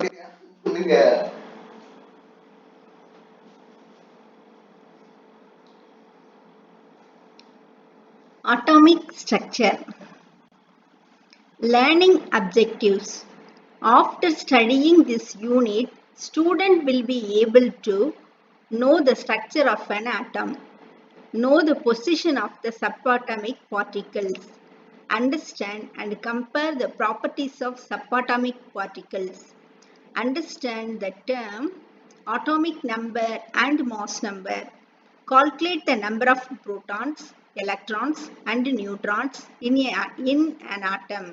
சொல்லுங்க. Atomic structure. Learning objectives. After studying this unit, student will be able to know the structure of an atom, know the position of the subatomic particles, understand and compare the properties of subatomic particles, understand the term atomic number and mass number, calculate the number of protons, electrons and neutrons in an atom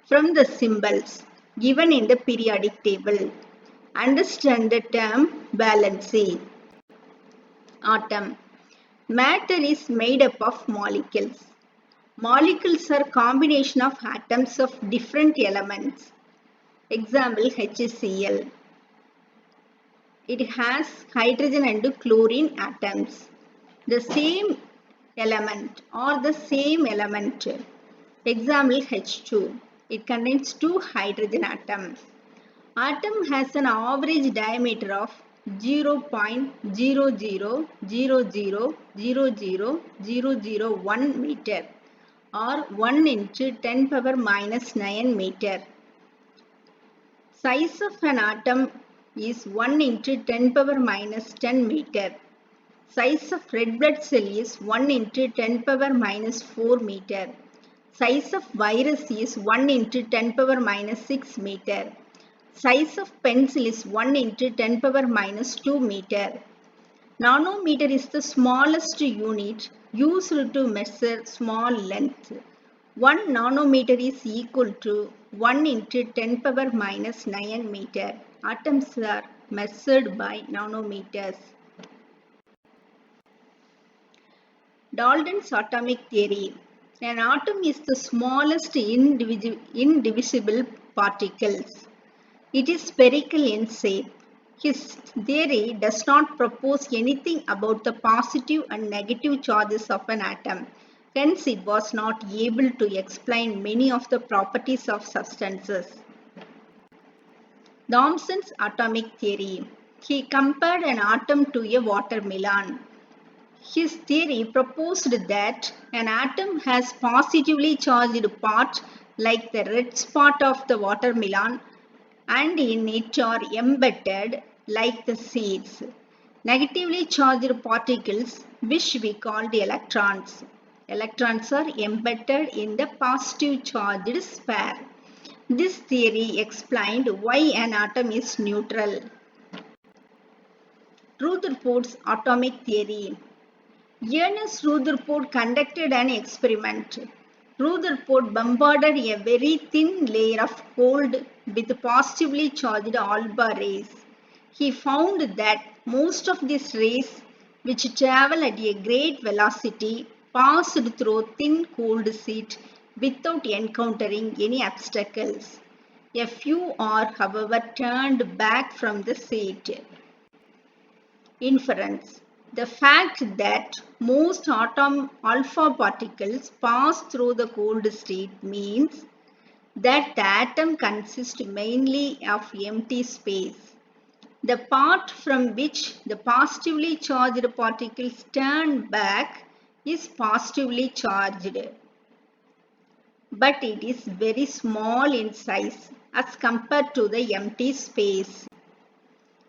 from the symbols given in the periodic table. Understand the term valency. Atom. Matter is made up of molecules. Molecules are combination of atoms of different elements. Example HCl. It has hydrogen and chlorine atoms. The same element or the same element. Example H2. It contains two hydrogen atoms. Atom has an average diameter of 0.000000001 meter or 1 into 10 power minus 9 meter. Size of an atom is 1 into 10 power minus 10 meter. Size of red blood cell is 1 into 10 power minus 4 meter. Size of virus is 1 into 10 power minus 6 meter. Size of pencil is 1 into 10 power minus 2 meter. Nanometer is the smallest unit used to measure small length. 1 nanometer is equal to 1 into 10 power minus 9 meter. Atoms are measured by nanometers. Dalton's atomic theory. An atom is the smallest indivisible particles. It is spherical in shape. His theory does not propose anything about the positive and negative charges of an atom. Hence, it was not able to explain many of the properties of substances. Thomson's atomic theory. He compared an atom to a watermelon. His theory proposed that an atom has positively charged part like the red spot of the watermelon and in it are embedded like the seeds. Negatively charged particles which we called electrons. Electrons are embedded in the positive charged sphere. This theory explained why an atom is neutral. Rutherford's atomic theory. Ernest Rutherford conducted an experiment. Rutherford bombarded a very thin layer of gold with positively charged alpha rays. He found that most of these rays, which travel at a great velocity, passed through thin cold sheet without encountering any obstacles. A few are, however, turned back from the sheet. Inference. The fact that most atom alpha particles pass through the cold state means that the atom consists mainly of empty space. The part from which the positively charged particles turn back is positively charged, but it is very small in size as compared to the empty space.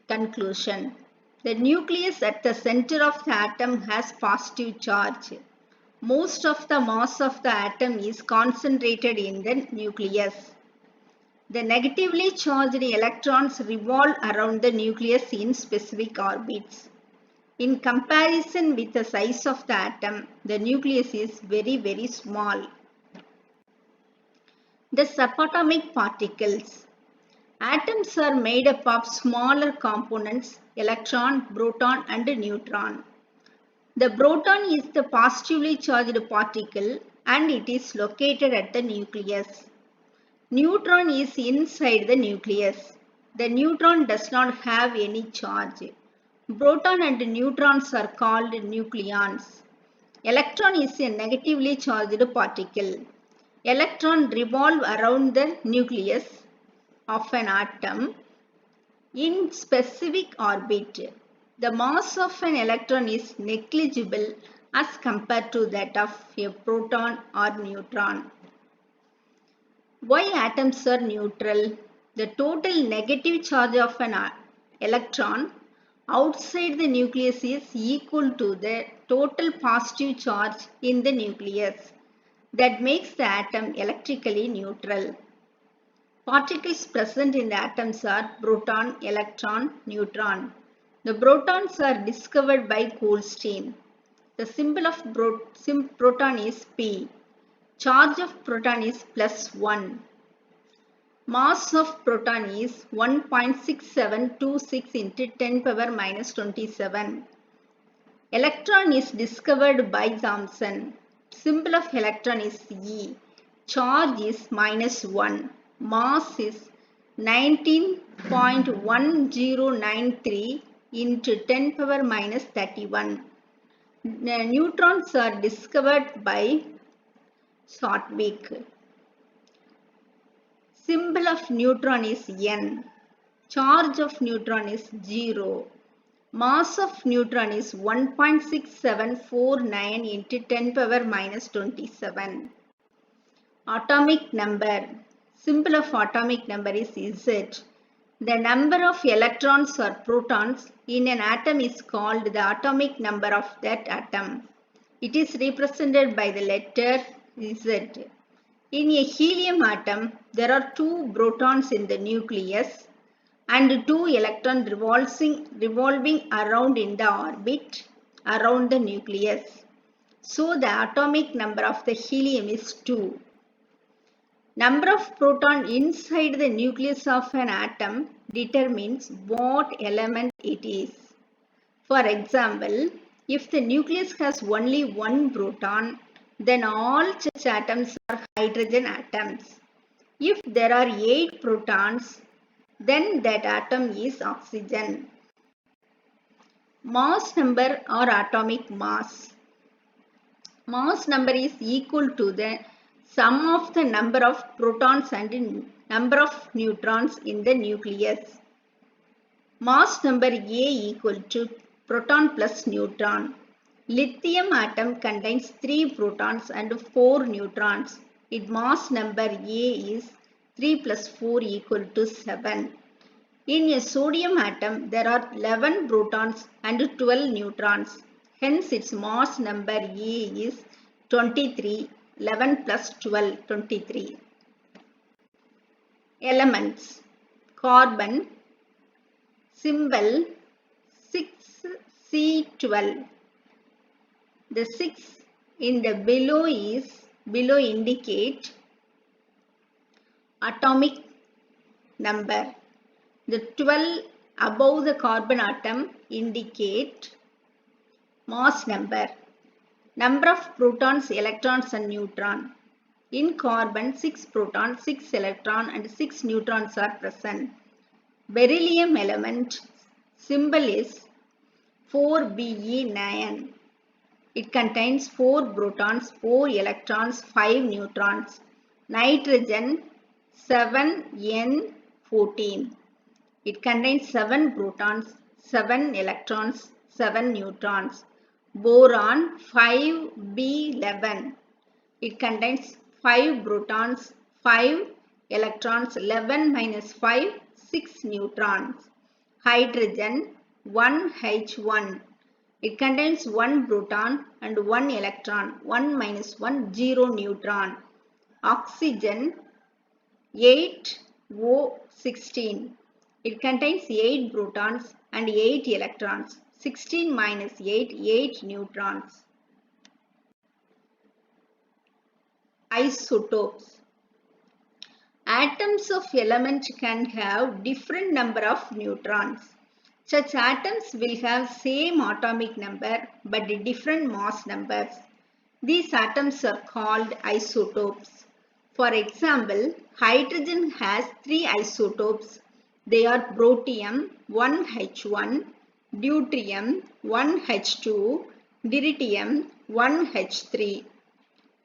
Conclusion. The nucleus at the center of the atom has positive charge. Most of the mass of the atom is concentrated in the nucleus. The negatively charged electrons revolve around the nucleus in specific orbits. In comparison with the size of the atom, the nucleus is very small. The subatomic particles. Atoms are made up of smaller components, electron, proton and neutron. The proton is the positively charged particle and it is located at the nucleus. Neutron is inside the nucleus. The neutron does not have any charge. Proton and neutrons are called nucleons. Electron is a negatively charged particle. Electron revolve around the nucleus of an atom In specific orbit, the mass of an electron is negligible as compared to that of a proton or neutron. Why atoms are neutral? The total negative charge of an electron outside the nucleus is equal to the total positive charge in the nucleus. That makes the atom electrically neutral. Particles present in the atoms are proton, electron, neutron. The protons are discovered by cold steam. The symbol of proton is P. Charge of proton is +1. Mass of proton is 1.6726 into 10 power minus 27. Electron is discovered by Thomson. Symbol of electron is E. Charge is -1. Mass is 19.1093 into 10 power minus 31. Neutrons are discovered by Shortwig. Symbol of neutron is N. Charge of neutron is 0. Mass of neutron is 1.6749 into 10 power minus 27. Atomic number. Symbol of atomic number is Z. The number of electrons or protons in an atom is called the atomic number of that atom. It is represented by the letter Z. In a helium atom, there are 2 protons in the nucleus and 2 electrons revolving around in the orbit around the nucleus. So the atomic number of the helium is 2. Number of protons inside the nucleus of an atom determines what element it is. For example, if the nucleus has only 1 proton, then all such atoms are hydrogen atoms. If there are 8 protons, then that atom is oxygen. Mass number or atomic mass. Mass number is equal to the sum of the number of protons and number of neutrons in the nucleus. Mass number A equal to proton plus neutron. Lithium atom contains 3 protons and 4 neutrons. Its mass number A is 3 plus 4 equal to 7. In a sodium atom, there are 11 protons and 12 neutrons. Hence, its mass number A is 23. 11 plus 12, 23. Elements. Carbon. Symbol 6C12. The 6 in the below indicate atomic number. The 12 above the carbon atom indicate mass number. Number of protons, electrons and neutrons. In carbon, 6 protons, 6 electrons and 6 neutrons are present. Beryllium element symbol is 4Be9. It contains 4 protons, 4 electrons, 5 neutrons. Nitrogen 7N14. It contains 7 protons, 7 electrons, 7 neutrons. Boron 5B11. It contains 5 protons, 5 electrons, 11 minus 5, 6 neutrons. Hydrogen 1H1. It contains 1 proton and 1 electron, 1 minus 1, 0 neutron. Oxygen 8O16. It contains 8 protons and 8 electrons. 16 minus 8, 8 neutrons. Isotopes. Atoms of elements can have different number of neutrons. Such atoms will have same atomic number but different mass numbers. These atoms are called isotopes. For example, hydrogen has 3 isotopes. They are protium 1H1, deuterium 1H2, deuterium 1H3.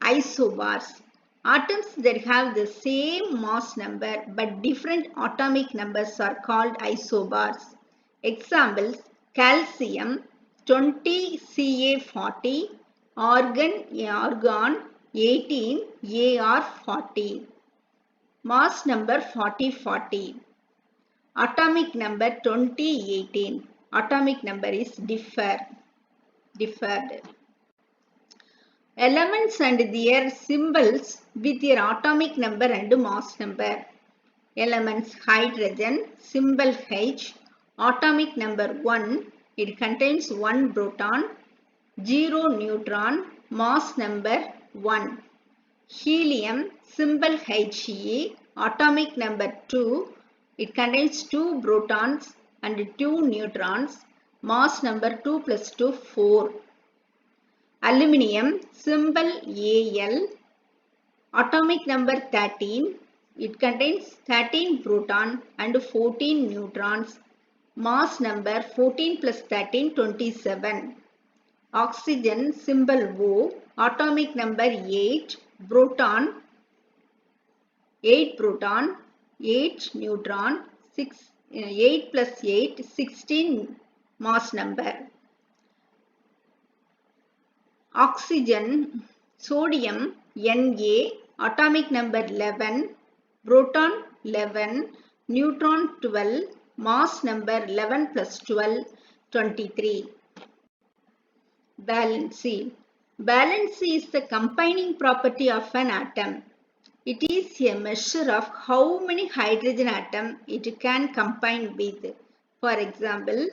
Isobars. Atoms that have the same mass number but different atomic numbers are called isobars. Examples: calcium 20Ca40, argon 18 Ar40. Mass number 4040. Atomic number 2018. Atomic number is differed. Elements and their symbols with their atomic number and mass number. Elements: hydrogen, symbol H, atomic number 1, it contains 1 proton, 0 neutron, mass number 1. Helium, symbol He, atomic number 2, it contains 2 protons and 2 neutrons, mass number 2 plus 2, 4. Aluminium, symbol Al, atomic number 13, it contains 13 proton and 14 neutrons, mass number 14 plus 13, 27. Oxygen, symbol O, atomic number 8, proton, 8 proton, 8 neutron, 8 plus 8, 16 mass number. Oxygen, sodium, Na, atomic number 11, proton 11, neutron 12, mass number 11 plus 12, 23. Valency. Valency is the combining property of an atom. It is a measure of how many hydrogen atoms it can combine with. For example,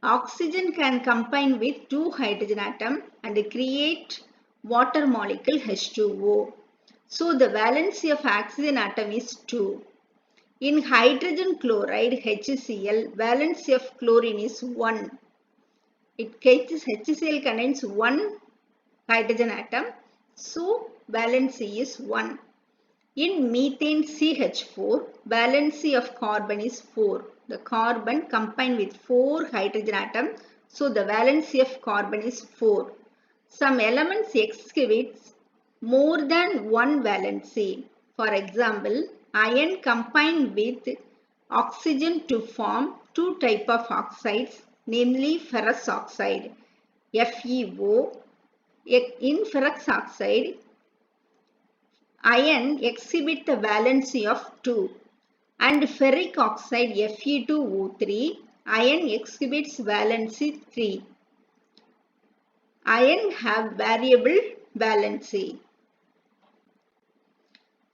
oxygen can combine with 2 hydrogen atoms and create water molecule H2O. So the valency of oxygen atom is 2. In hydrogen chloride HCl, valency of chlorine is 1. HCl contains 1 hydrogen atom, so valency is 1. In methane CH4, valency of carbon is 4. The carbon combined with 4 hydrogen atoms, so the valency of carbon is 4. Some elements exhibit more than 1 valency. For example, iron combined with oxygen to form 2 types of oxides, namely ferrous oxide, FeO. In ferrous oxide, iron exhibits the valency of 2, and ferric oxide Fe2O3, iron exhibits valency 3. Iron have variable valency.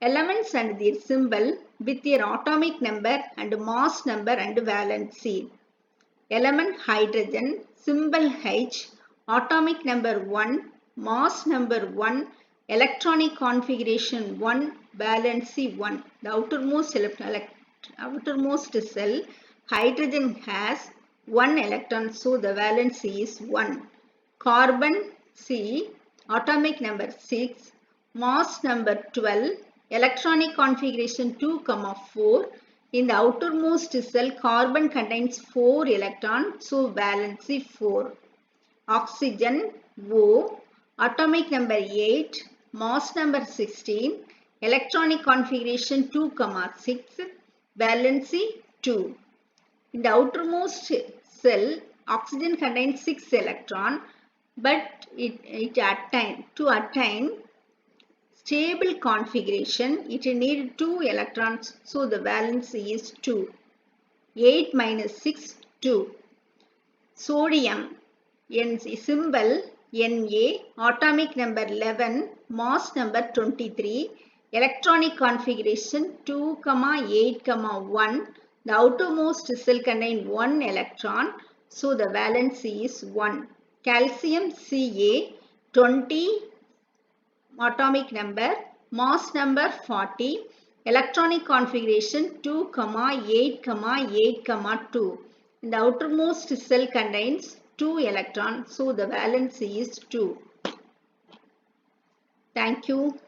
Elements and their symbol with their atomic number and mass number and valency. Element hydrogen, symbol H, atomic number 1, mass number 1, electronic configuration 1, valency 1. The outermost cell, hydrogen has 1 electron, so the valency is 1. Carbon C, atomic number 6, mass number 12, electronic configuration 2, 4. In the outermost cell, carbon contains 4 electrons, so valency 4. Oxygen O, atomic number 8, mass number 16, electronic configuration 2, 6, valency 2. In the outermost cell, oxygen contains 6 electrons, but to attain stable configuration, it needs 2 electrons, so the valency is 2. 8 minus 6, 2. Sodium, symbol Na, atomic number 11, mass number 23, electronic configuration 2, 8, 1. The outermost cell contains 1 electron, so the valency is 1. Calcium Ca, 20, atomic number, mass number 40, electronic configuration 2, 8, 8, 2. The outermost cell contains 2 electrons, so the valency is 2. Thank you.